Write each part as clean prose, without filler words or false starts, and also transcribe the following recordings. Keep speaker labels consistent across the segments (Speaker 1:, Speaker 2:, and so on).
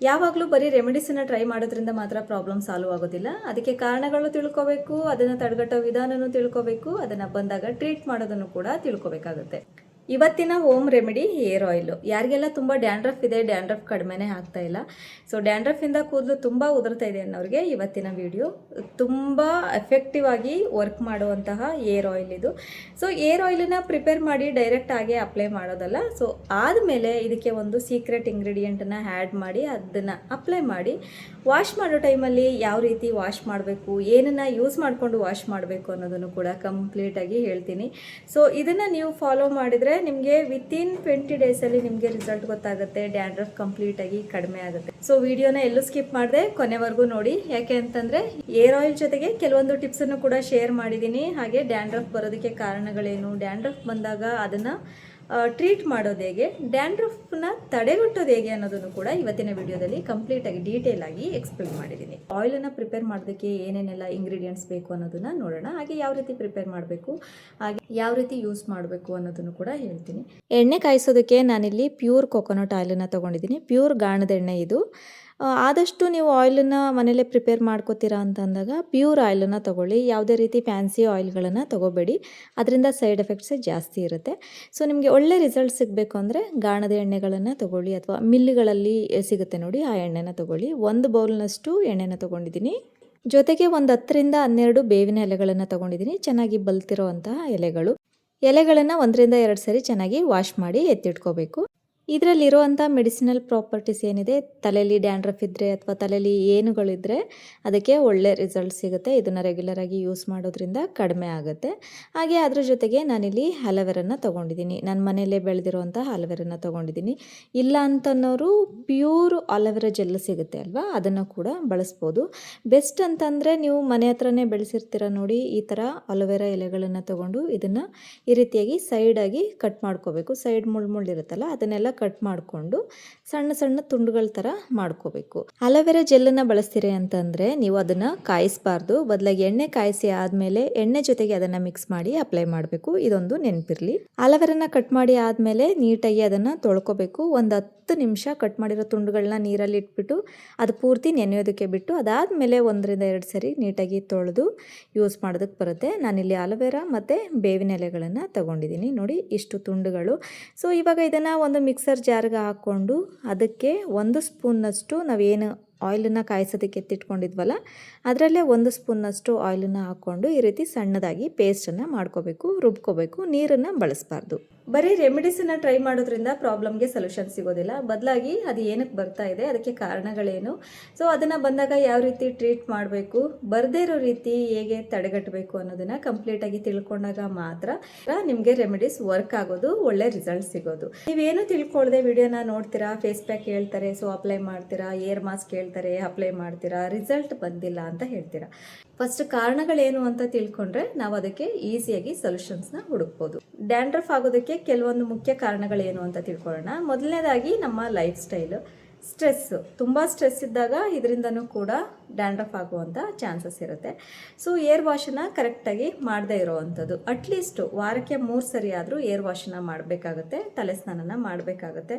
Speaker 1: ಯಾವಾಗಲೂ ಬರೀ ರೆಮಿಡೀಸನ್ನು ಟ್ರೈ ಮಾಡೋದ್ರಿಂದ ಮಾತ್ರ ಪ್ರಾಬ್ಲಮ್ ಸಾಲ್ವ್ ಆಗೋದಿಲ್ಲ. ಅದಕ್ಕೆ ಕಾರಣಗಳು ತಿಳ್ಕೋಬೇಕು, ಅದನ್ನು ತಡೆಗಟ್ಟೋ ವಿಧಾನನೂ ತಿಳ್ಕೋಬೇಕು, ಅದನ್ನು ಬಂದಾಗ ಟ್ರೀಟ್ ಮಾಡೋದನ್ನು ಕೂಡ ತಿಳ್ಕೋಬೇಕಾಗುತ್ತೆ. ಇವತ್ತಿನ ಹೋಮ್ ರೆಮಿಡಿ ಹೇರ್ ಆಯಿಲು. ಯಾರಿಗೆಲ್ಲ ತುಂಬ ಡ್ಯಾಂಡ್ರಫ್ ಇದೆ, ಡ್ಯಾಂಡ್ರಫ್ ಕಡಿಮೆನೇ ಆಗ್ತಾ ಇಲ್ಲ. ಸೊ ಡ್ಯಾಂಡ್ರಫಿಂದ ಕೂದಲು ತುಂಬ ಉದುರ್ತಾ ಇದೆ ಅನ್ನೋರಿಗೆ ಇವತ್ತಿನ ವಿಡಿಯೋ ತುಂಬ ಎಫೆಕ್ಟಿವ್ ಆಗಿ ವರ್ಕ್ ಮಾಡುವಂತಹ ಏರ್ ಆಯಿಲ್ ಇದು. ಸೊ ಏರ್ ಆಯಿಲನ್ನು ಪ್ರಿಪೇರ್ ಮಾಡಿ ಡೈರೆಕ್ಟ್ ಆಗಿ ಅಪ್ಲೈ ಮಾಡೋದಲ್ಲ. ಸೊ ಆದಮೇಲೆ ಇದಕ್ಕೆ ಒಂದು ಸೀಕ್ರೆಟ್ ಇಂಗ್ರೀಡಿಯೆಂಟನ್ನು ಆ್ಯಡ್ ಮಾಡಿ ಅದನ್ನು ಅಪ್ಲೈ ಮಾಡಿ ವಾಶ್ ಮಾಡೋ ಟೈಮಲ್ಲಿ ಯಾವ ರೀತಿ ವಾಶ್ ಮಾಡಬೇಕು, ಏನನ್ನು ಯೂಸ್ ಮಾಡಿಕೊಂಡು ವಾಶ್ ಮಾಡಬೇಕು ಅನ್ನೋದನ್ನು ಕೂಡ ಕಂಪ್ಲೀಟಾಗಿ ಹೇಳ್ತೀನಿ. ಸೊ ಇದನ್ನು ನೀವು ಫಾಲೋ ಮಾಡಿದರೆ ನಿಮಗೆ ವಿತಿನ್ 20 ಡೇಸಲ್ಲಿ ನಿಮಗೆ ರಿಸಲ್ಟ್ ಗೊತ್ತಾಗುತ್ತೆ. ಡ್ಯಾಂಡ್ರಫ್ ಕಂಪ್ಲೀಟಾಗಿ ಕಡಿಮೆ ಆಗುತ್ತೆ. ಸೊ ವಿಡಿಯೋನ ಎಲ್ಲೂ ಸ್ಕಿಪ್ ಮಾಡದೆ ಕೊನೆವರೆಗೂ ನೋಡಿ. ಯಾಕೆ ಅಂತಂದರೆ ಏರ್ ಆಯಿಲ್ ಜೊತೆಗೆ ಕೆಲವೊಂದು ಟಿಪ್ಸನ್ನು ಕೂಡ ಶೇರ್ ಮಾಡಿದ್ದೀನಿ. ಹಾಗೆ ಡ್ಯಾಂಡ್ರಫ್ ಬರೋದಕ್ಕೆ ಕಾರಣಗಳೇನು, ಡ್ಯಾಂಡ್ರಫ್ ಬಂದಾಗ ಅದನ್ನು ಟ್ರೀಟ್ ಮಾಡೋದು ಹೇಗೆ, ಡ್ಯಾಂಡ್ರಫ್ನ ತಡೆಗಟ್ಟೋದು ಹೇಗೆ ಅನ್ನೋದನ್ನು ಕೂಡ ಇವತ್ತಿನ ವಿಡಿಯೋದಲ್ಲಿ ಕಂಪ್ಲೀಟಾಗಿ ಡೀಟೇಲ್ ಆಗಿ ಎಕ್ಸ್ಪ್ಲೇನ್ ಮಾಡಿದ್ದೀನಿ. ಆಯಿಲನ್ನು ಪ್ರಿಪೇರ್ ಮಾಡೋದಕ್ಕೆ ಏನೇನೆಲ್ಲ ಇಂಗ್ರೀಡಿಯೆಂಟ್ಸ್ ಬೇಕು ಅನ್ನೋದನ್ನು ನೋಡೋಣ. ಹಾಗೆ ಯಾವ ರೀತಿ ಪ್ರಿಪೇರ್ ಮಾಡಬೇಕು, ಹಾಗೆ ಯಾವ ರೀತಿ ಯೂಸ್ ಮಾಡಬೇಕು ಅನ್ನೋದನ್ನು ಕೂಡ ಹೇಳ್ತೀನಿ. ಎಣ್ಣೆ ಕಾಯಿಸೋದಕ್ಕೆ ನಾನಿಲ್ಲಿ ಪ್ಯೂರ್ ಕೊಕೊನಟ್ ಆಯಿಲನ್ನು ತೊಗೊಂಡಿದ್ದೀನಿ. ಪ್ಯೂರ್ ಗಾಣದ ಎಣ್ಣೆ ಇದು. ಆದಷ್ಟು ನೀವು ಆಯಿಲನ್ನು ಮನೇಲೇ ಪ್ರಿಪೇರ್ ಮಾಡ್ಕೋತೀರಾ ಅಂತ ಅಂದಾಗ ಪ್ಯೂರ್ ಆಯಿಲನ್ನು ತೊಗೊಳ್ಳಿ. ಯಾವುದೇ ರೀತಿ ಫ್ಯಾನ್ಸಿ ಆಯಿಲ್ಗಳನ್ನು ತೊಗೋಬೇಡಿ, ಅದರಿಂದ ಸೈಡ್ ಎಫೆಕ್ಟ್ಸೇ ಜಾಸ್ತಿ ಇರುತ್ತೆ. ಸೊ ನಿಮಗೆ ಒಳ್ಳೆ ರಿಸಲ್ಟ್ ಸಿಗಬೇಕು ಅಂದರೆ ಗಾಣದ ಎಣ್ಣೆಗಳನ್ನು ತೊಗೊಳ್ಳಿ, ಅಥವಾ ಮಿಲ್ಲುಗಳಲ್ಲಿ ಸಿಗುತ್ತೆ ನೋಡಿ, ಆ ಎಣ್ಣೆನ ತೊಗೊಳ್ಳಿ. 1 ಬೌಲ್ನಷ್ಟು ಎಣ್ಣೆನ ತೊಗೊಂಡಿದ್ದೀನಿ. ಜೊತೆಗೆ ಒಂದು 10ರಿಂದ 12 ಬೇವಿನ ಎಲೆಗಳನ್ನು ತೊಗೊಂಡಿದ್ದೀನಿ. ಚೆನ್ನಾಗಿ ಬಲ್ತಿರೋ ಅಂತಹ ಎಲೆಗಳನ್ನು 1ರಿಂದ 2 ಸರಿ ಚೆನ್ನಾಗಿ ವಾಶ್ ಮಾಡಿ ಎತ್ತಿಟ್ಕೋಬೇಕು. ಇದರಲ್ಲಿರುವಂಥ ಮೆಡಿಸಿನಲ್ ಪ್ರಾಪರ್ಟೀಸ್ ಏನಿದೆ, ತಲೆಯಲ್ಲಿ ಡ್ಯಾಂಡ್ರಫ್ ಇದ್ದರೆ ಅಥವಾ ತಲೆಯಲ್ಲಿ ಏನುಗಳಿದ್ದರೆ ಅದಕ್ಕೆ ಒಳ್ಳೆ ರಿಸಲ್ಟ್ ಸಿಗುತ್ತೆ. ಇದನ್ನು ರೆಗ್ಯುಲರಾಗಿ ಯೂಸ್ ಮಾಡೋದ್ರಿಂದ ಕಡಿಮೆ ಆಗುತ್ತೆ. ಹಾಗೆ ಅದ್ರ ಜೊತೆಗೆ ನಾನಿಲ್ಲಿ ಅಲೋವೆರನ್ನ ತೊಗೊಂಡಿದ್ದೀನಿ. ನನ್ನ ಮನೆಯಲ್ಲೇ ಬೆಳೆದಿರುವಂಥ ಅಲೋವೆರನ್ನ ತೊಗೊಂಡಿದ್ದೀನಿ. ಇಲ್ಲ ಅಂತನ್ನೋರು ಪ್ಯೂರ್ ಅಲೋವೆರಾ ಜೆಲ್ ಸಿಗುತ್ತೆ ಅಲ್ವಾ, ಅದನ್ನು ಕೂಡ ಬಳಸ್ಬೋದು. ಬೆಸ್ಟ್ ಅಂತಂದರೆ ನೀವು ಮನೆ ಹತ್ರನೇ ಬೆಳೆಸಿರ್ತೀರ ನೋಡಿ, ಈ ಥರ ಅಲೋವೆರಾ ಎಲೆಗಳನ್ನು ತೊಗೊಂಡು ಇದನ್ನು ಈ ರೀತಿಯಾಗಿ ಸೈಡಾಗಿ ಕಟ್ ಮಾಡ್ಕೋಬೇಕು. ಸೈಡ್ ಮುಳ್ಳಿರುತ್ತಲ್ಲ ಅದನ್ನೆಲ್ಲ ಕಟ್ ಮಾಡಿಕೊಂಡು ಸಣ್ಣ ಸಣ್ಣ ತುಂಡುಗಳ ಥರ ಮಾಡ್ಕೋಬೇಕು. ಅಲೋವೆರಾ ಜೆಲ್ಲನ್ನು ಬಳಸ್ತೀರಿ ಅಂತಂದರೆ ನೀವು ಅದನ್ನು ಕಾಯಿಸಬಾರ್ದು, ಬದಲಾಗಿ ಎಣ್ಣೆ ಕಾಯಿಸಿ ಆದಮೇಲೆ ಎಣ್ಣೆ ಜೊತೆಗೆ ಅದನ್ನು ಮಿಕ್ಸ್ ಮಾಡಿ ಅಪ್ಲೈ ಮಾಡಬೇಕು. ಇದೊಂದು ನೆನಪಿರಲಿ. ಅಲೋವೆರಾನ ಕಟ್ ಮಾಡಿ ಆದಮೇಲೆ ನೀಟಾಗಿ ಅದನ್ನು ತೊಳ್ಕೊಬೇಕು. ಒಂದು 10 ನಿಮಿಷ ಕಟ್ ಮಾಡಿರೋ ತುಂಡುಗಳನ್ನ ನೀರಲ್ಲಿ ಇಟ್ಬಿಟ್ಟು ಅದು ಪೂರ್ತಿ ನೆನೆಯೋದಕ್ಕೆ ಬಿಟ್ಟು ಅದಾದಮೇಲೆ 1ರಿಂದ 2 ಸರಿ ನೀಟಾಗಿ ತೊಳೆದು ಯೂಸ್ ಮಾಡೋದಕ್ಕೆ ಬರುತ್ತೆ. ನಾನಿಲ್ಲಿ ಅಲೋವೆರಾ ಮತ್ತು ಬೇವಿನ ಎಲೆಗಳನ್ನು ತಗೊಂಡಿದ್ದೀನಿ ನೋಡಿ, ಇಷ್ಟು ತುಂಡುಗಳು. ಸೊ ಇವಾಗ ಇದನ್ನು ಒಂದು ಮಿಕ್ಸರ್ ಜಾರ್ಗೆ ಹಾಕ್ಕೊಂಡು ಅದಕ್ಕೆ 1 ಸ್ಪೂನ್ನಷ್ಟು ನಾವೇನು ಆಯಿಲನ್ನು ಕಾಯಿಸೋದಕ್ಕೆ ಎತ್ತಿಟ್ಕೊಂಡಿದ್ವಲ್ಲ ಅದರಲ್ಲೇ 1 ಸ್ಪೂನ್ನಷ್ಟು ಆಯಿಲನ್ನು ಹಾಕ್ಕೊಂಡು ಈ ರೀತಿ ಸಣ್ಣದಾಗಿ ಪೇಸ್ಟನ್ನು ಮಾಡ್ಕೋಬೇಕು, ರುಬ್ಕೋಬೇಕು. ನೀರನ್ನು ಬಳಸಬಾರ್ದು. ಬರೀ ರೆಮಿಡೀಸನ್ನು ಟ್ರೈ ಮಾಡೋದ್ರಿಂದ ಪ್ರಾಬ್ಲಮ್ಗೆ ಸೊಲ್ಯೂಷನ್ ಸಿಗೋದಿಲ್ಲ. ಬದಲಾಗಿ ಅದು ಏನಕ್ಕೆ ಬರ್ತಾ ಇದೆ, ಅದಕ್ಕೆ ಕಾರಣಗಳೇನು, ಸೊ ಅದನ್ನು ಬಂದಾಗ ಯಾವ ರೀತಿ ಟ್ರೀಟ್ ಮಾಡಬೇಕು, ಬರದೇ ಇರೋ ರೀತಿ ಹೇಗೆ ತಡೆಗಟ್ಟಬೇಕು ಅನ್ನೋದನ್ನು ಕಂಪ್ಲೀಟಾಗಿ ತಿಳ್ಕೊಂಡಾಗ ಮಾತ್ರ ನಿಮಗೆ ರೆಮಿಡೀಸ್ ವರ್ಕ್ ಆಗೋದು, ಒಳ್ಳೆ ರಿಸಲ್ಟ್ ಸಿಗೋದು. ನೀವೇನು ತಿಳ್ಕೊಳ್ಳದೆ ವಿಡಿಯೋನ ನೋಡ್ತೀರಾ, ಫೇಸ್ ಪ್ಯಾಕ್ ಹೇಳ್ತಾರೆ ಸೊ ಅಪ್ಲೈ ಮಾಡ್ತೀರಾ, ಏರ್ ಮಾಸ್ಕ್ ಹೇಳ್ತಾರೆ ಅಪ್ಲೈ ಮಾಡ್ತೀರಾ, ರಿಸಲ್ಟ್ ಬಂದಿಲ್ಲ ಅಂತ ಹೇಳ್ತೀರಾ. ಫಸ್ಟ್ ಕಾರಣಗಳೇನು ಅಂತ ತಿಳ್ಕೊಂಡ್ರೆ ನಾವು ಅದಕ್ಕೆ ಈಸಿಯಾಗಿ ಸೊಲ್ಯೂಷನ್ಸ್ನ ಹುಡುಕ್ಬೋದು. ಡ್ಯಾಂಡ್ರಫ್ ಆಗೋದಕ್ಕೆ ಕೆಲವೊಂದು ಮುಖ್ಯ ಕಾರಣಗಳೇನು ಅಂತ ತಿಳ್ಕೊಳ್ಳೋಣ. ಮೊದಲನೇದಾಗಿ ನಮ್ಮ ಲೈಫ್ ಸ್ಟೈಲು. ಸ್ಟ್ರೆಸ್ಸು, ತುಂಬ ಸ್ಟ್ರೆಸ್ ಇದ್ದಾಗ ಇದರಿಂದನೂ ಕೂಡ ಡ್ಯಾಂಡ್ರಫ್ ಆಗುವಂಥ ಚಾನ್ಸಸ್ ಇರುತ್ತೆ. ಸೊ ಏರ್ ವಾಶನ್ನು ಕರೆಕ್ಟಾಗಿ ಮಾಡದೇ ಇರೋವಂಥದ್ದು, ಅಟ್ಲೀಸ್ಟ್ ವಾರಕ್ಕೆ 3 ಸರಿ ಆದರೂ ಏರ್ ವಾಶನ್ನು ಮಾಡಬೇಕಾಗುತ್ತೆ, ತಲೆ ಸ್ನಾನನ ಮಾಡಬೇಕಾಗುತ್ತೆ.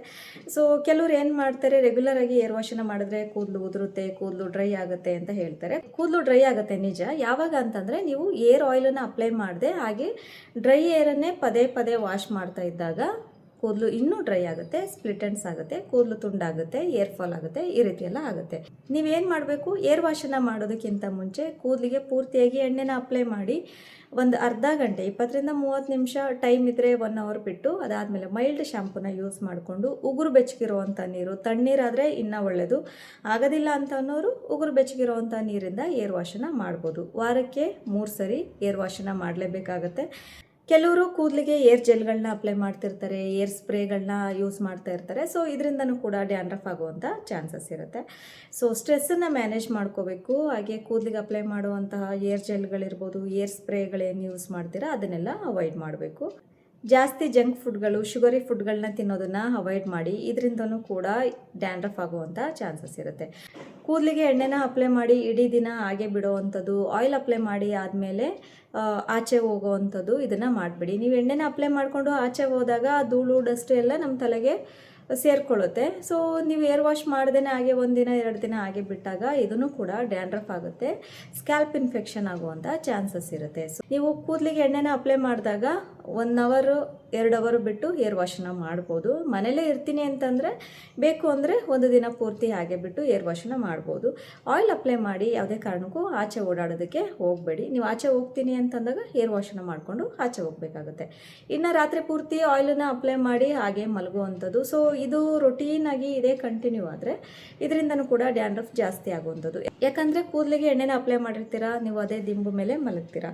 Speaker 1: ಸೊ ಕೆಲವ್ರು ಏನು ಮಾಡ್ತಾರೆ, ರೆಗ್ಯುಲರಾಗಿ ಏರ್ ವಾಶನ್ನು ಮಾಡಿದ್ರೆ ಕೂದಲು ಉದುರುತ್ತೆ, ಕೂದಲು ಡ್ರೈ ಆಗುತ್ತೆ ಅಂತ ಹೇಳ್ತಾರೆ. ಕೂದಲು ಡ್ರೈ ಆಗುತ್ತೆ ನಿಜ. ಯಾವಾಗ ಅಂತಂದರೆ ನೀವು ಏರ್ ಆಯಿಲನ್ನು ಅಪ್ಲೈ ಮಾಡದೆ ಹಾಗೆ ಡ್ರೈ ಏರನ್ನೇ ಪದೇ ಪದೇ ವಾಶ್ ಮಾಡ್ತಾ ಇದ್ದಾಗ ಕೂದಲು ಇನ್ನೂ ಡ್ರೈ ಆಗುತ್ತೆ, ಸ್ಪ್ಲಿಟ್ ಎಂಡ್ಸ್ ಆಗುತ್ತೆ, ಕೂದಲು ತುಂಡಾಗುತ್ತೆ, ಏರ್ ಫಾಲ್ ಆಗುತ್ತೆ, ಈ ರೀತಿ ಎಲ್ಲ ಆಗುತ್ತೆ. ನೀವೇನು ಮಾಡಬೇಕು, ಏರ್ ವಾಶನ್ನು ಮಾಡೋದಕ್ಕಿಂತ ಮುಂಚೆ ಕೂದಲಿಗೆ ಪೂರ್ತಿಯಾಗಿ ಎಣ್ಣೆನ ಅಪ್ಲೈ ಮಾಡಿ ಒಂದು ಅರ್ಧ ಗಂಟೆ 20ರಿಂದ 30 ನಿಮಿಷ ಟೈಮ್ ಇದ್ದರೆ 1 ಅವರ್ ಬಿಟ್ಟು ಅದಾದಮೇಲೆ ಮೈಲ್ಡ್ ಶಾಂಪೂನ ಯೂಸ್ ಮಾಡಿಕೊಂಡು ಉಗುರು ಬೆಚ್ಚಗಿರುವಂಥ ನೀರು, ತಣ್ಣೀರಾದರೆ ಇನ್ನೂ ಒಳ್ಳೆಯದು, ಆಗೋದಿಲ್ಲ ಅಂತ ಅನ್ನೋರು ಉಗುರು ಬೆಚ್ಚಗಿರುವಂಥ ನೀರಿಂದ ಏರ್ ವಾಶನ್ನು ಮಾಡ್ಬೋದು. ವಾರಕ್ಕೆ 3 ಸರಿ ಏರ್ ವಾಶನ್ನು ಮಾಡಲೇಬೇಕಾಗತ್ತೆ. ಕೆಲವರು ಕೂದಲಿಗೆ ಏರ್ ಜೆಲ್ಗಳನ್ನ ಅಪ್ಲೈ ಮಾಡ್ತಿರ್ತಾರೆ, ಏರ್ ಸ್ಪ್ರೇಗಳನ್ನ ಯೂಸ್ ಮಾಡ್ತಾ ಇರ್ತಾರೆ. ಸೊ ಇದರಿಂದನೂ ಕೂಡ ಡ್ಯಾಂಡ್ರಫ್ ಆಗುವಂಥ ಚಾನ್ಸಸ್ ಇರುತ್ತೆ. ಸೊ ಸ್ಟ್ರೆಸ್ಸನ್ನು ಮ್ಯಾನೇಜ್ ಮಾಡ್ಕೋಬೇಕು. ಹಾಗೆ ಕೂದಲಿಗೆ ಅಪ್ಲೈ ಮಾಡುವಂತಹ ಏರ್ ಜೆಲ್ಗಳಿರ್ಬೋದು, ಏರ್ ಸ್ಪ್ರೇಗಳೇನು ಯೂಸ್ ಮಾಡ್ತೀರಾ ಅದನ್ನೆಲ್ಲ ಅವಾಯ್ಡ್ ಮಾಡಬೇಕು. ಜಾಸ್ತಿ ಜಂಕ್ ಫುಡ್ಗಳು, ಶುಗರಿ ಫುಡ್ಗಳನ್ನ ತಿನ್ನೋದನ್ನು ಅವಾಯ್ಡ್ ಮಾಡಿ. ಇದರಿಂದನೂ ಕೂಡ ಡ್ಯಾಂಡ್ರಫ್ ಆಗುವಂಥ ಚಾನ್ಸಸ್ ಇರುತ್ತೆ. ಕೂದಲಿಗೆ ಎಣ್ಣೆನ ಅಪ್ಲೈ ಮಾಡಿ ಇಡೀ ದಿನ ಹಾಗೆ ಬಿಡೋವಂಥದ್ದು, ಆಯಿಲ್ ಅಪ್ಲೈ ಮಾಡಿ ಆದಮೇಲೆ ಆಚೆ ಹೋಗೋವಂಥದ್ದು ಇದನ್ನು ಮಾಡಿಬಿಡಿ. ನೀವು ಎಣ್ಣೆನ ಅಪ್ಲೈ ಮಾಡಿಕೊಂಡು ಆಚೆ ಹೋದಾಗ ಧೂಳು ಡಸ್ಟು ಎಲ್ಲ ನಮ್ಮ ತಲೆಗೆ ಸೇರಿಕೊಳ್ಳುತ್ತೆ. ಸೊ ನೀವು ಏರ್ ವಾಶ್ ಮಾಡ್ದೇ ಹಾಗೆ 1 ದಿನ 2 ದಿನ ಹಾಗೆ ಬಿಟ್ಟಾಗ ಇದನ್ನು ಕೂಡ ಡ್ಯಾಂಡ್ರಫ್ ಆಗುತ್ತೆ, ಸ್ಕ್ಯಾಲ್ಪ್ ಇನ್ಫೆಕ್ಷನ್ ಆಗುವಂಥ ಚಾನ್ಸಸ್ ಇರುತ್ತೆ. ಸೊ ನೀವು ಕೂದಲಿಗೆ ಎಣ್ಣೆನ ಅಪ್ಲೈ ಮಾಡಿದಾಗ 1 ಅವರ್ 2 ಅವರ್ ಬಿಟ್ಟು ಏರ್ ವಾಶನ್ನ ಮಾಡ್ಬೋದು. ಮನೇಲೇ ಇರ್ತೀನಿ ಅಂತಂದರೆ ಬೇಕು ಅಂದರೆ 1 ದಿನ ಪೂರ್ತಿ ಹಾಗೆ ಬಿಟ್ಟು ಏರ್ ವಾಶನ್ನ ಮಾಡ್ಬೋದು. ಆಯಿಲ್ ಅಪ್ಲೈ ಮಾಡಿ ಯಾವುದೇ ಕಾರಣಕ್ಕೂ ಆಚೆ ಓಡಾಡೋದಕ್ಕೆ ಹೋಗಬೇಡಿ. ನೀವು ಆಚೆ ಹೋಗ್ತೀನಿ ಅಂತಂದಾಗ ಏರ್ ವಾಶನ್ನ ಮಾಡಿಕೊಂಡು ಆಚೆ ಹೋಗಬೇಕಾಗುತ್ತೆ. ಇನ್ನು ರಾತ್ರಿ ಪೂರ್ತಿ ಆಯಿಲನ್ನು ಅಪ್ಲೈ ಮಾಡಿ ಹಾಗೆ ಮಲಗುವಂಥದ್ದು. ಸೊ ಇದು ರೊಟೀನಾಗಿ ಇದೇ ಕಂಟಿನ್ಯೂ ಆದರೆ ಇದರಿಂದನೂ ಕೂಡ ಡ್ಯಾಂಡ್ರಫ್ ಜಾಸ್ತಿ ಆಗುವಂಥದ್ದು. ಯಾಕಂದರೆ ಕೂದಲಿಗೆ ಎಣ್ಣೆನ ಅಪ್ಲೈ ಮಾಡಿರ್ತೀರಾ, ನೀವು ಅದೇ ದಿಂಬು ಮೇಲೆ ಮಲಗ್ತೀರಾ.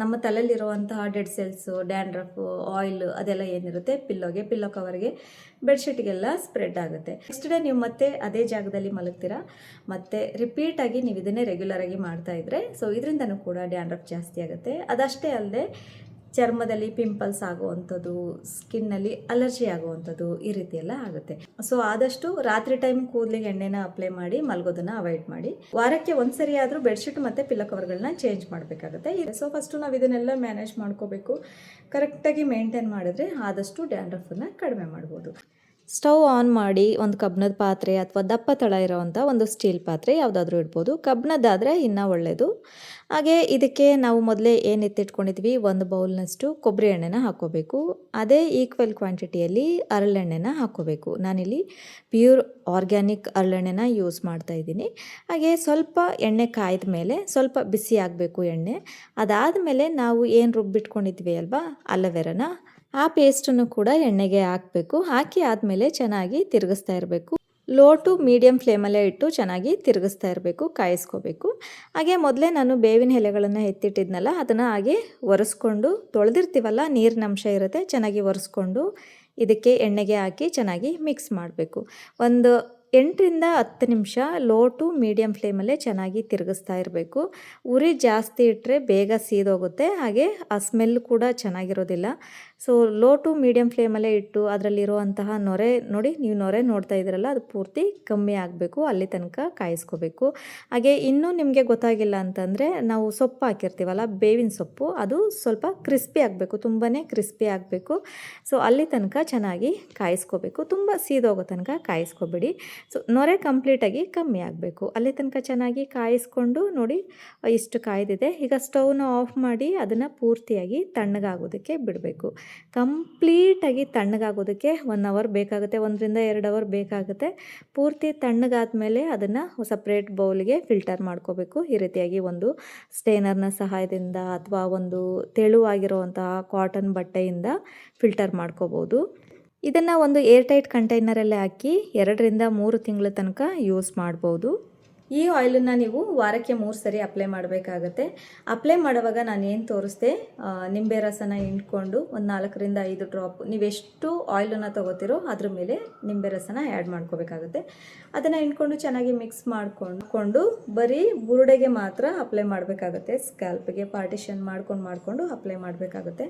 Speaker 1: ನಮ್ಮ ತಲೆಯಲ್ಲಿರುವಂತಹ ಡೆಡ್ ಸೆಲ್ಸು, ಡ್ಯಾಂಡ್ರಫ್, ಆಯಿಲ್ ಅದೆಲ್ಲ ಏನಿರುತ್ತೆ ಪಿಲ್ಲೋ ಕವರ್ಗೆ, ಬೆಡ್ಶೀಟ್ಗೆಲ್ಲ ಸ್ಪ್ರೆಡ್ ಆಗುತ್ತೆ. ನೆಕ್ಸ್ಟ್ ಡೇ ನೀವು ಮತ್ತೆ ಅದೇ ಜಾಗದಲ್ಲಿ ಮಲಗ್ತೀರಾ. ಮತ್ತು ರಿಪೀಟಾಗಿ ನೀವು ಇದನ್ನೇ ರೆಗ್ಯುಲರಾಗಿ ಮಾಡ್ತಾ ಇದ್ದರೆ ಸೊ ಇದರಿಂದನೂ ಕೂಡ ಡ್ಯಾಂಡ್ರಫ್ ಜಾಸ್ತಿ ಆಗುತ್ತೆ. ಅದಷ್ಟೇ ಅಲ್ಲದೆ ಚರ್ಮದಲ್ಲಿ ಪಿಂಪಲ್ಸ್ ಆಗುವಂಥದ್ದು, ಸ್ಕಿನ್ನಲ್ಲಿ ಅಲರ್ಜಿ ಆಗುವಂಥದ್ದು ಈ ರೀತಿ ಎಲ್ಲ ಆಗುತ್ತೆ. ಸೊ ಆದಷ್ಟು ರಾತ್ರಿ ಟೈಮ್ ಕೂದಲಿಗೆ ಎಣ್ಣೆನ ಅಪ್ಲೈ ಮಾಡಿ ಮಲಗೋದನ್ನು ಅವಾಯ್ಡ್ ಮಾಡಿ. ವಾರಕ್ಕೆ 1 ಸರಿ ಆದರೂ ಬೆಡ್ಶೀಟ್ ಮತ್ತು ಪಿಲ್ಲೋ ಕವರ್ಗಳನ್ನ ಚೇಂಜ್ ಮಾಡಬೇಕಾಗುತ್ತೆ. ಸೊ ಫಸ್ಟು ನಾವು ಇದನ್ನೆಲ್ಲ ಮ್ಯಾನೇಜ್ ಮಾಡ್ಕೋಬೇಕು. ಕರೆಕ್ಟಾಗಿ ಮೇಂಟೈನ್ ಮಾಡಿದ್ರೆ ಆದಷ್ಟು ಡ್ಯಾಂಡ್ರಫನ್ನು ಕಡಿಮೆ ಮಾಡ್ಬೋದು. ಸ್ಟವ್ ಆನ್ ಮಾಡಿ ಒಂದು ಕಬ್ಬಿಣದ ಪಾತ್ರೆ ಅಥವಾ ದಪ್ಪ ತಳ ಇರೋವಂಥ ಒಂದು ಸ್ಟೀಲ್ ಪಾತ್ರೆ ಯಾವುದಾದ್ರೂ ಇಡ್ಬೋದು. ಕಬ್ಬಿಣದ್ದಾದರೆ ಇನ್ನೂ ಒಳ್ಳೆಯದು. ಹಾಗೆ ಇದಕ್ಕೆ ನಾವು ಮೊದಲೇ ಏನು ಎತ್ತಿಟ್ಕೊಂಡಿದ್ವಿ 1 ಬೌಲ್ನಷ್ಟು ಕೊಬ್ಬರಿ ಎಣ್ಣೆನ ಹಾಕ್ಕೋಬೇಕು. ಅದೇ ಈಕ್ವಲ್ ಕ್ವಾಂಟಿಟಿಯಲ್ಲಿ ಹರಳೆಣ್ಣೆನ ಹಾಕ್ಕೋಬೇಕು. ನಾನಿಲ್ಲಿ ಪ್ಯೂರ್ ಆರ್ಗ್ಯಾನಿಕ್ ಹರಳೆಣ್ಣೆನ ಯೂಸ್ ಮಾಡ್ತಾಯಿದ್ದೀನಿ. ಹಾಗೆ ಸ್ವಲ್ಪ ಎಣ್ಣೆ ಕಾಯ್ದ ಮೇಲೆ ಸ್ವಲ್ಪ ಬಿಸಿ ಆಗಬೇಕು ಎಣ್ಣೆ. ಅದಾದಮೇಲೆ ನಾವು ಏನು ರುಬ್ಬಿಟ್ಕೊಂಡಿದ್ವಿ ಅಲ್ವಾ ಅಲೋವೆರಾನ, ಆ ಪೇಸ್ಟನ್ನು ಕೂಡ ಎಣ್ಣೆಗೆ ಹಾಕಬೇಕು. ಹಾಕಿ ಆದಮೇಲೆ ಚೆನ್ನಾಗಿ ತಿರುಗಿಸ್ತಾ ಇರಬೇಕು. ಲೋ ಟು ಮೀಡಿಯಮ್ ಫ್ಲೇಮಲ್ಲೇ ಇಟ್ಟು ಚೆನ್ನಾಗಿ ತಿರುಗಿಸ್ತಾ ಇರಬೇಕು, ಕಾಯಿಸ್ಕೋಬೇಕು. ಹಾಗೆ ಮೊದಲೇ ನಾನು ಬೇವಿನ ಎಲೆಗಳನ್ನು ಎತ್ತಿಟ್ಟಿದ್ನಲ್ಲ ಅದನ್ನು ಹಾಗೆ ಒರೆಸ್ಕೊಂಡು, ತೊಳೆದಿರ್ತೀವಲ್ಲ ನೀರಿನ ಅಂಶ ಇರುತ್ತೆ, ಚೆನ್ನಾಗಿ ಒರೆಸ್ಕೊಂಡು ಇದಕ್ಕೆ ಎಣ್ಣೆಗೆ ಹಾಕಿ ಚೆನ್ನಾಗಿ ಮಿಕ್ಸ್ ಮಾಡಬೇಕು. ಒಂದು 8 ರಿಂದ 10 ನಿಮಿಷ ಲೋ ಟು ಮೀಡಿಯಮ್ ಫ್ಲೇಮಲ್ಲೇ ಚೆನ್ನಾಗಿ ತಿರುಗಿಸ್ತಾ ಇರಬೇಕು. ಉರಿ ಜಾಸ್ತಿ ಇಟ್ಟರೆ ಬೇಗ ಸೀದೋಗುತ್ತೆ, ಹಾಗೆ ಆ ಸ್ಮೆಲ್ ಕೂಡ ಚೆನ್ನಾಗಿರೋದಿಲ್ಲ. ಸೊ ಲೋ ಟು ಮೀಡಿಯಮ್ ಫ್ಲೇಮಲ್ಲೇ ಇಟ್ಟು ಅದರಲ್ಲಿರುವಂತಹ ನೊರೆ ನೋಡಿ, ನೀವು ನೊರೆ ನೋಡ್ತಾ ಇದ್ದೀರಲ್ಲ ಅದು ಪೂರ್ತಿ ಕಮ್ಮಿ ಆಗಬೇಕು, ಅಲ್ಲಿ ತನಕ ಕಾಯಿಸ್ಕೋಬೇಕು. ಹಾಗೆ ಇನ್ನೂ ನಿಮಗೆ ಗೊತ್ತಾಗಿಲ್ಲ ಅಂತಂದರೆ ನಾವು ಸೊಪ್ಪು ಹಾಕಿರ್ತೀವಲ್ಲ ಬೇವಿನ ಸೊಪ್ಪು, ಅದು ಸ್ವಲ್ಪ ಕ್ರಿಸ್ಪಿ ಆಗಬೇಕು, ತುಂಬಾ ಕ್ರಿಸ್ಪಿ ಆಗಬೇಕು. ಸೊ ಅಲ್ಲಿ ತನಕ ಚೆನ್ನಾಗಿ ಕಾಯಿಸ್ಕೋಬೇಕು, ತುಂಬ ಸೀದೋಗೋ ತನಕ ಕಾಯಿಸ್ಕೋಬೇಡಿ. ಸೊ ನೊರೆ ಕಂಪ್ಲೀಟಾಗಿ ಕಮ್ಮಿ ಆಗಬೇಕು, ಅಲ್ಲಿ ತನಕ ಚೆನ್ನಾಗಿ ಕಾಯಿಸ್ಕೊಂಡು ನೋಡಿ ಇಷ್ಟು ಕಾಯ್ದಿದೆ. ಈಗ ಸ್ಟವ್ನ ಆಫ್ ಮಾಡಿ ಅದನ್ನು ಪೂರ್ತಿಯಾಗಿ ತಣ್ಣಗಾಗೋದಕ್ಕೆ ಬಿಡಬೇಕು. ಕಂಪ್ಲೀಟಾಗಿ ತಣ್ಣಗಾಗೋದಕ್ಕೆ 1 ಅವರ್ ಬೇಕಾಗುತ್ತೆ, 1 ರಿಂದ 2 ಅವರ್ ಬೇಕಾಗುತ್ತೆ. ಪೂರ್ತಿ ತಣ್ಣಗಾದ್ಮೇಲೆ ಅದನ್ನು ಸಪ್ರೇಟ್ ಬೌಲ್ಗೆ ಫಿಲ್ಟರ್ ಮಾಡ್ಕೋಬೇಕು. ಈ ರೀತಿಯಾಗಿ ಒಂದು ಸ್ಟೇನರ್ನ ಸಹಾಯದಿಂದ ಅಥವಾ ಒಂದು ತೆಳುವಾಗಿರುವಂತಹ ಕಾಟನ್ ಬಟ್ಟೆಯಿಂದ ಫಿಲ್ಟರ್ ಮಾಡ್ಕೋಬೋದು. ಇದನ್ನು ಒಂದು ಏರ್ಟೈಟ್ ಕಂಟೈನರಲ್ಲೇ ಹಾಕಿ 2 ರಿಂದ 3 ತಿಂಗಳ ತನಕ ಯೂಸ್ ಮಾಡ್ಬೋದು. ಈ ಆಯಿಲನ್ನು ನೀವು ವಾರಕ್ಕೆ 3 ಸರಿ ಅಪ್ಲೈ ಮಾಡಬೇಕಾಗತ್ತೆ. ಅಪ್ಲೈ ಮಾಡುವಾಗ ನಾನು ಏನು ತೋರಿಸ್ದೆ, ನಿಂಬೆ ರಸನ ಹಿಂಡ್ಕೊಂಡು ಒಂದು 4 ರಿಂದ 5 ಡ್ರಾಪ್, ನೀವೆಷ್ಟು ಆಯಿಲನ್ನು ತೊಗೋತೀರೋ ಅದ್ರ ಮೇಲೆ ನಿಂಬೆ ರಸನ ಆ್ಯಡ್ ಮಾಡ್ಕೋಬೇಕಾಗುತ್ತೆ. ಅದನ್ನು ಹಿಂಡ್ಕೊಂಡು ಚೆನ್ನಾಗಿ ಮಿಕ್ಸ್ ಮಾಡಿಕೊಂಡು ಬರೀ ಬುರುಡೆಗೆ ಮಾತ್ರ ಅಪ್ಲೈ ಮಾಡಬೇಕಾಗುತ್ತೆ. ಸ್ಕ್ಯಾಲ್ಪಿಗೆ ಪಾರ್ಟಿಷನ್ ಮಾಡ್ಕೊಂಡು ಅಪ್ಲೈ ಮಾಡಬೇಕಾಗುತ್ತೆ.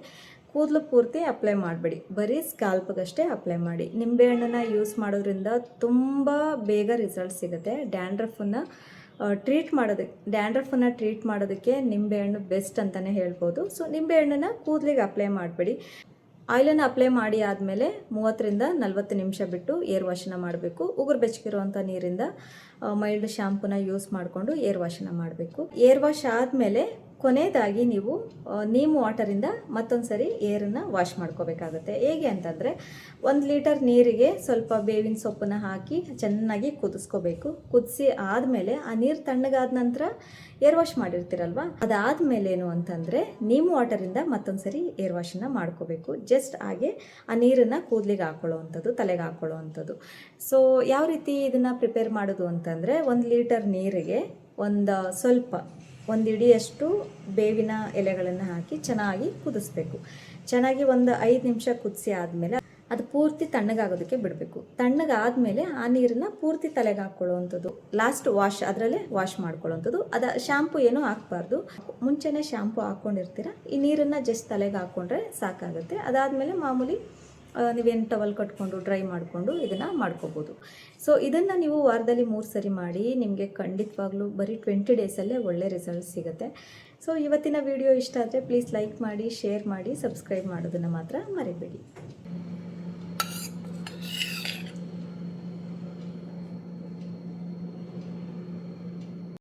Speaker 1: ಕೂದಲು ಪೂರ್ತಿ ಅಪ್ಲೈ ಮಾಡಬೇಡಿ, ಬರೀ ಸ್ಕ್ಯಾಲ್ಪ್ಗಷ್ಟೇ ಅಪ್ಲೈ ಮಾಡಿ. ನಿಂಬೆಹಣ್ಣನ್ನು ಯೂಸ್ ಮಾಡೋದ್ರಿಂದ ತುಂಬ ಬೇಗ ರಿಸಲ್ಟ್ ಸಿಗುತ್ತೆ. ಡ್ಯಾಂಡ್ರಫನ್ನು ಟ್ರೀಟ್ ಮಾಡೋದಕ್ಕೆ ನಿಂಬೆಹಣ್ಣು ಬೆಸ್ಟ್ ಅಂತಲೇ ಹೇಳ್ಬೋದು. ಸೊ ನಿಂಬೆಹಣ್ಣನ್ನು ಕೂದಲಿಗೆ ಅಪ್ಲೈ ಮಾಡಬೇಡಿ. ಆಯಿಲನ್ನು ಅಪ್ಲೈ ಮಾಡಿ ಆದಮೇಲೆ 30 ರಿಂದ 40 ನಿಮಿಷ ಬಿಟ್ಟು ಏರ್ ವಾಶನ್ನ ಮಾಡಬೇಕು. ಉಗುರು ಬೆಚ್ಚಗಿರುವಂಥ ನೀರಿಂದ ಮೈಲ್ಡ್ ಶಾಂಪೂನ ಯೂಸ್ ಮಾಡಿಕೊಂಡು ಏರ್ ವಾಶನ್ನ ಮಾಡಬೇಕು. ಏರ್ ವಾಶ್ ಆದಮೇಲೆ ಕೊನೆಯದಾಗಿ ನೀವು ನೀಮ್ ವಾಟರಿಂದ ಮತ್ತೊಂದು ಸರಿ ಏರನ್ನು ವಾಶ್ ಮಾಡ್ಕೋಬೇಕಾಗುತ್ತೆ. ಹೇಗೆ ಅಂತಂದರೆ 1 ಲೀಟರ್ ನೀರಿಗೆ ಸ್ವಲ್ಪ ಬೇವಿನ ಸೊಪ್ಪನ್ನ ಹಾಕಿ ಚೆನ್ನಾಗಿ ಕುದಿಸ್ಕೋಬೇಕು. ಕುದಿಸಿ ಆದಮೇಲೆ ಆ ನೀರು ತಣ್ಣಗಾದ ನಂತರ ಏರ್ ವಾಶ್ ಮಾಡಿರ್ತೀರಲ್ವ, ಅದಾದಮೇಲೆ ಏನು ಅಂತಂದರೆ ನೀಮ್ ವಾಟರಿಂದ ಮತ್ತೊಂದು ಸರಿ ಏರ್ ವಾಶನ್ನು ಮಾಡ್ಕೋಬೇಕು. ಜಸ್ಟ್ ಹಾಗೆ ಆ ನೀರನ್ನು ಕೂದಲಿಗೆ ಹಾಕ್ಕೊಳ್ಳೋವಂಥದ್ದು, ತಲೆಗೆ ಹಾಕ್ಕೊಳ್ಳೋವಂಥದ್ದು. ಸೊ ಯಾವ ರೀತಿ ಇದನ್ನು ಪ್ರಿಪೇರ್ ಮಾಡೋದು ಅಂತಂದರೆ 1 ಲೀಟರ್ ನೀರಿಗೆ ಒಂದು ಹಿಡಿಯಷ್ಟು ಬೇವಿನ ಎಲೆಗಳನ್ನು ಹಾಕಿ ಚೆನ್ನಾಗಿ ಕುದಿಸ್ಬೇಕು. ಚೆನ್ನಾಗಿ ಒಂದು 5 ನಿಮಿಷ ಕುದಿಸಿ ಆದಮೇಲೆ ಅದು ಪೂರ್ತಿ ತಣ್ಣಗಾಗೋದಕ್ಕೆ ಬಿಡಬೇಕು. ತಣ್ಣಗಾದಮೇಲೆ ಆ ನೀರನ್ನು ಪೂರ್ತಿ ತಲೆಗೆ ಹಾಕ್ಕೊಳ್ಳುವಂಥದ್ದು, ಲಾಸ್ಟ್ ವಾಶ್ ಅದರಲ್ಲೇ ವಾಶ್ ಮಾಡ್ಕೊಳ್ಳೋವಂಥದ್ದು. ಶಾಂಪು ಏನೂ ಹಾಕಬಾರ್ದು. ಮುಂಚೆನೇ ಶಾಂಪು ಹಾಕ್ಕೊಂಡಿರ್ತೀರ, ಈ ನೀರನ್ನು ಜಸ್ಟ್ ತಲೆಗೆ ಹಾಕ್ಕೊಂಡ್ರೆ ಸಾಕಾಗುತ್ತೆ. ಅದಾದಮೇಲೆ ಮಾಮೂಲಿ ನೀವೇನು ಟವಲ್ ಕಟ್ಕೊಂಡು ಡ್ರೈ ಮಾಡಿಕೊಂಡು ಇದನ್ನು ಮಾಡ್ಕೋಬೋದು. ಸೊ ಇದನ್ನು ನೀವು ವಾರದಲ್ಲಿ 3 ಸರಿ ಮಾಡಿ ನಿಮಗೆ ಖಂಡಿತವಾಗ್ಲೂ ಬರೀ 20 ಡೇಸಲ್ಲೇ ಒಳ್ಳೆ ರಿಸಲ್ಟ್ ಸಿಗುತ್ತೆ. ಸೊ ಇವತ್ತಿನ ವಿಡಿಯೋ ಇಷ್ಟ ಆದರೆ ಪ್ಲೀಸ್ ಲೈಕ್ ಮಾಡಿ, ಶೇರ್ ಮಾಡಿ, ಸಬ್ಸ್ಕ್ರೈಬ್ ಮಾಡೋದನ್ನು ಮಾತ್ರ ಮರಿಬೇಡಿ.